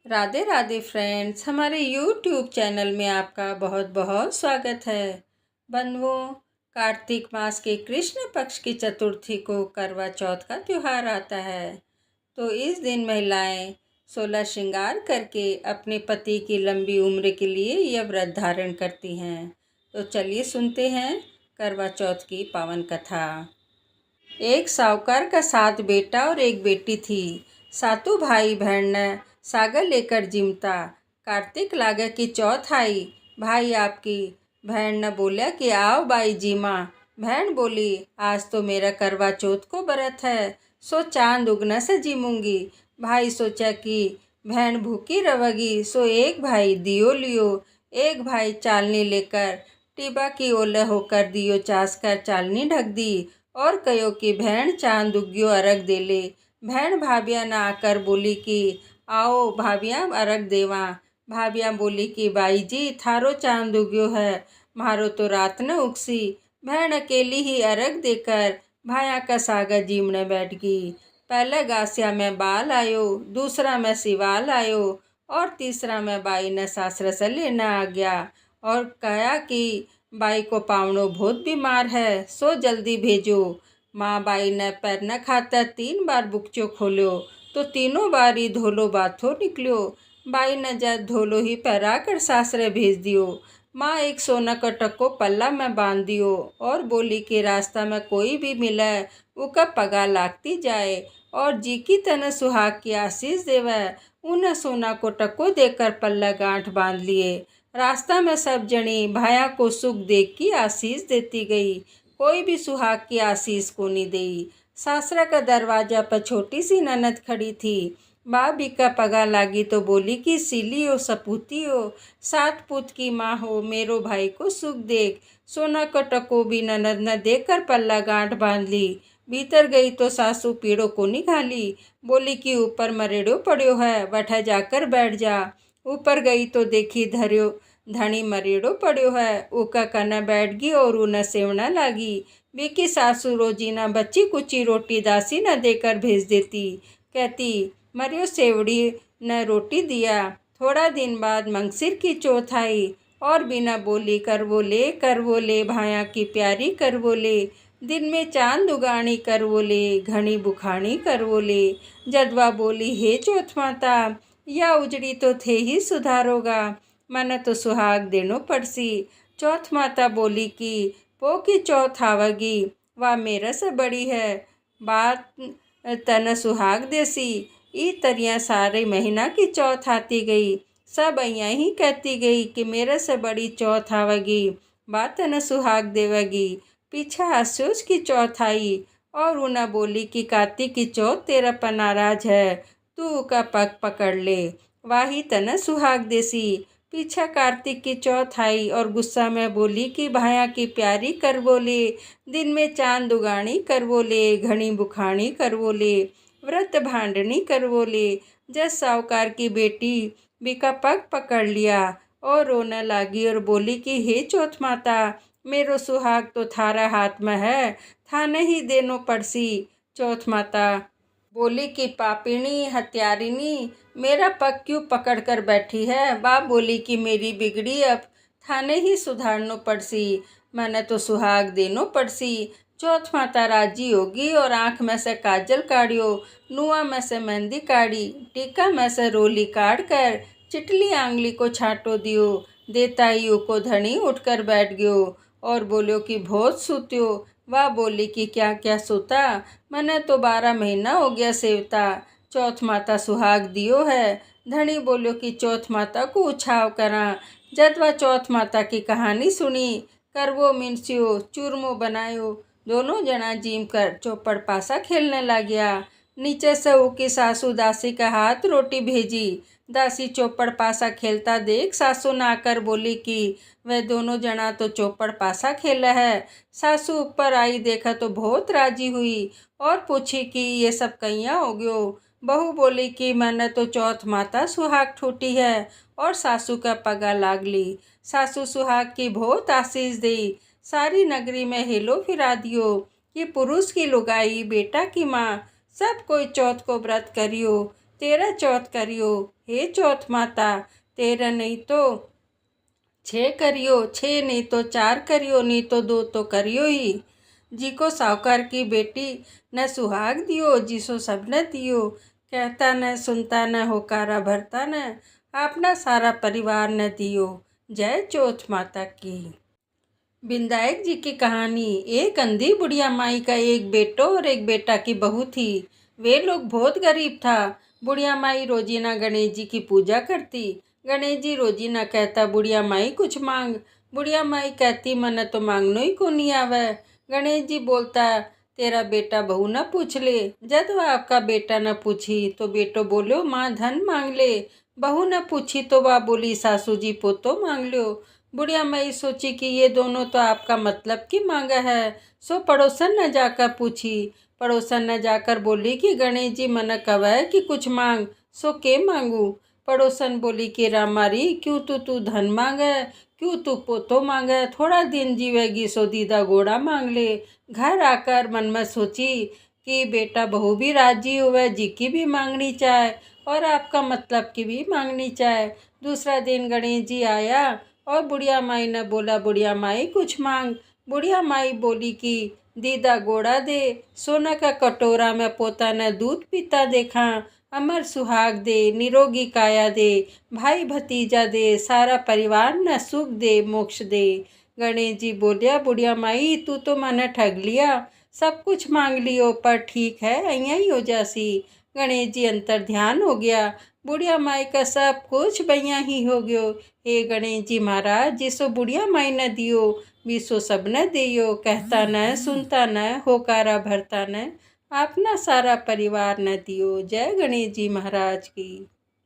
Radhe Radhe friends, हमारे YouTube channel में आपका बहुत बहुत स्वागत है। बंधुओं, कार्तिक मास के कृष्ण पक्ष की चतुर्थी को करवा चौथ का त्यौहार आता है। तो इस दिन महिलाएं 16 श्रृंगार करके अपने पति की लंबी उम्र के लिए यह व्रत धारण करती हैं। तो चलिए सुनते हैं करवा चौथ की पावन कथा। एक साहूकार का 7 बेटा और एक बेटी थी। सातों भाई बहन ने सागर लेकर जिमता। कार्तिक लागे की चौथ आई, भाई आपकी। बहन ने बोला कि आओ बाई जीमा। बहन बोली, आज तो मेरा करवा चौथ को व्रत है, सो चांद उगने से जीमूंगी। भाई सोचा कि बहन भूखी रहेगी, सो एक भाई दियो लियो। एक भाई चालनी लेकर टिबा की ओले होकर दियो चास कर चालनी ढक दी और कहो कि बहन चांद उग्यो अरग दे ले। बहन भाभिया न आकर बोली कि आओ भाभिया अरग देवा। भाभिया बोली कि बाई जी थारो चांद उग्यो है, मारो तो रात न उगसी। बहन अकेली ही अरग देकर भाया का सागा जीमने बैठ गई। पहले गासिया में बाल आयो, दूसरा में सिवाल आयो और तीसरा में बाई ने सासरे से लेना आ गया और कहा कि बाई को पावनो बहुत बीमार है, सो जल्दी भेजो। माँ बाई ने पैर न खाता 3 बार बुकचो खोलो तो तीनों बारी धोलो बाथो निकलो। बाई ने जब धोलो ही पैरा कर सासरे भेज दियो। माँ एक सोना का टक्को पल्ला में बांध दियो और बोली कि रास्ता में कोई भी मिले उका पगा लागती जाए और जी की तने सुहाग की आशीष देवे। उन्हें सोना को टक्को देकर पल्ला गांठ बांध लिए। रास्ता में सब जनी भाया को सुख देख की आशीष देती गई, कोई भी सुहाग की आशीष को नहीं दी। सासरा का दरवाजा पर छोटी सी ननद खड़ी थी। भाभी का पगा लागी तो बोली कि सीली हो सपूती हो, 7 पुत की माँ हो, मेरो भाई को सुख देख। सोना का टको भी ननद न देकर पल्ला गांठ बांध ली। भीतर गई तो सासू पीड़ो को निकाली, बोली कि ऊपर मरेड़ो पड़ो है, बैठा जाकर बैठ जा। ऊपर गई तो देखी धनी मरेड़ो पड़ो है, उका कना बैठ गई और उन्हें सेवना लागी। बीकी सासू रोजी ना बच्ची कुची रोटी दासी न देकर भेज देती, कहती मरियो सेवड़ी न रोटी दिया। थोड़ा दिन बाद मंगसिर की चौथ आई और बिना बोली करवो ले भाया की प्यारी करवो ले। दिन में चांद उगानी करवो ले, घनी बुखानी करवो ले। जदवा बोली हे चौथ माता, या उजड़ी तो थे ही सुधारोगा, मन तो सुहाग देनो पड़सी। चौथ माता बोली कि पो की चौथ आवेगी, वह मेरा से बड़ी है, बात तन सुहाग देसी। ई तरिया सारे महीना की चौथ आती गई, सब अइयाँ ही कहती गई कि मेरे से बड़ी चौथ आवेगी, बात तन सुहाग देवेगी। पीछा आसोज की चौथ आई और उन्हें बोली कि कार्तिक की चौथ तेरा पर नाराज है, तू का पग पकड़ ले, वाही तन सुहाग देसी। पीछा कार्तिक की चौथ आई और गुस्सा में बोली कि भाया की प्यारी करवो ले, दिन में चांद उगानी करवो ले, घनी बुखानी करवो ले, व्रत भांडनी करवो ले। जस साहूकार की बेटी बिका पग पकड़ लिया और रोने लगी और बोली कि हे चौथ माता, मेरो सुहाग तो थारा हाथ में है, थाने ही देनो पड़सी। चौथ माता बोली कि पापिणी हत्यारिनी, मेरा पग क्यों पकड़ कर बैठी है। बाप बोली कि मेरी बिगड़ी अब थाने ही सुधारनो पड़सी, मैंने तो सुहाग देनो पड़सी। चौथ माता राजी होगी और आँख में से काजल काढ़ियो, नुआ में से मेहंदी काढ़ी, टीका में से रोली काढ़ कर चिटली आंगली को छाटो दियो। देता ही को धनी उठकर बैठ गयो और बोलो कि बहुत सूत्यो। वह बोली कि क्या क्या सोता, मैंने तो 12 महीना हो गया सेवता। चौथ माता सुहाग दियो है। धनी बोलो कि चौथ माता को उछाव करा। जब वह चौथ माता की कहानी सुनी, करवो मिनसियो चूरमो बनायो, दोनों जना जीम कर चौपड़ पासा खेलने लग गया। नीचे से उकी सासू दासी का हाथ रोटी भेजी। दासी चौपड़ पासा खेलता देख सासू ने आकर बोली कि वह दोनों जना तो चौपड़ पासा खेला है। सासू ऊपर आई, देखा तो बहुत राजी हुई और पूछी कि ये सब कहियाँ हो गयो। बहू बोली कि मैंने तो चौथ माता सुहाग ठूटी है और सासू का पगा लाग ली। सासू सुहाग की बहुत आशीष दी, सारी नगरी में हिलो फिरा दियो कि पुरुष की लुगाई बेटा की माँ सब कोई चौथ को व्रत करियो, तेरा चौथ करियो। हे चौथ माता, तेरह नहीं तो 6 करियो, 6 नहीं तो 4 करियो, नहीं तो 2 तो करियो ही। जी को साहूकार की बेटी न सुहाग दियो, जिसो सब न दियो। कहता न सुनता न होकारा भरता न, अपना सारा परिवार न दियो। जय चौथ माता की। विनायक जी की कहानी। एक अंधी बुढ़िया माई का एक बेटो और एक बेटा की बहू थी। वे लोग बहुत गरीब था। बुढ़िया माई रोजीना गणेश जी की पूजा करती। गणेश जी रोजीना कहता, बुढ़िया माई कुछ मांग। बुढ़िया माई कहती, मन तो मांगनो ही को नहीं आवे। गणेश जी बोलता, तेरा बेटा बहू न पूछ ले। जब आपका बेटा न पूछी तो बेटो बोलो माँ धन मांग ले। बहू न पूछी तो वह बोली सासू जी पोतो मांग लो। बुढ़िया माई सोची कि ये दोनों तो आपका मतलब की मांगा है। सो पड़ोसन न जाकर पूछी। पड़ोसन न जाकर बोली कि गणेश जी मना कवे कि कुछ मांग, सो के मांगू। पड़ोसन बोली कि रामारी क्यों तू धन मांगे, क्यों तू पोतो मांगे, थोड़ा दिन जीवेगी सो दीदा घोड़ा मांग ले। घर आकर मन में सोची कि बेटा बहू भी राजी हुए, जी की भी मांगनी चाहे और आपका मतलब की भी मांगनी चाहे। दूसरा दिन गणेश जी आया और बुढ़िया माई ने बोला, बुढ़िया माई कुछ मांग। बुढ़िया माई बोली कि दीदा गोड़ा दे, सोना का कटोरा में पोता ने दूध पीता देखा। अमर सुहाग दे, निरोगी काया दे, भाई भतीजा दे, सारा परिवार न सुख दे, मोक्ष दे। गणेश जी बोलिया, बुढ़िया माई तू तो मने ठग लिया, सब कुछ मांग लियो, पर ठीक है अइया ही हो जासी। गणेश जी अंतर ध्यान हो गया। बुढ़िया माई का सब कुछ बैया ही हो गयो। हे गणेश जी महाराज, जिसो बुढ़िया माई न दियो, बीसो सब न दियो। कहता न सुनता न होकारा भरता न, अपना सारा परिवार न दियो। जय गणेश जी महाराज की।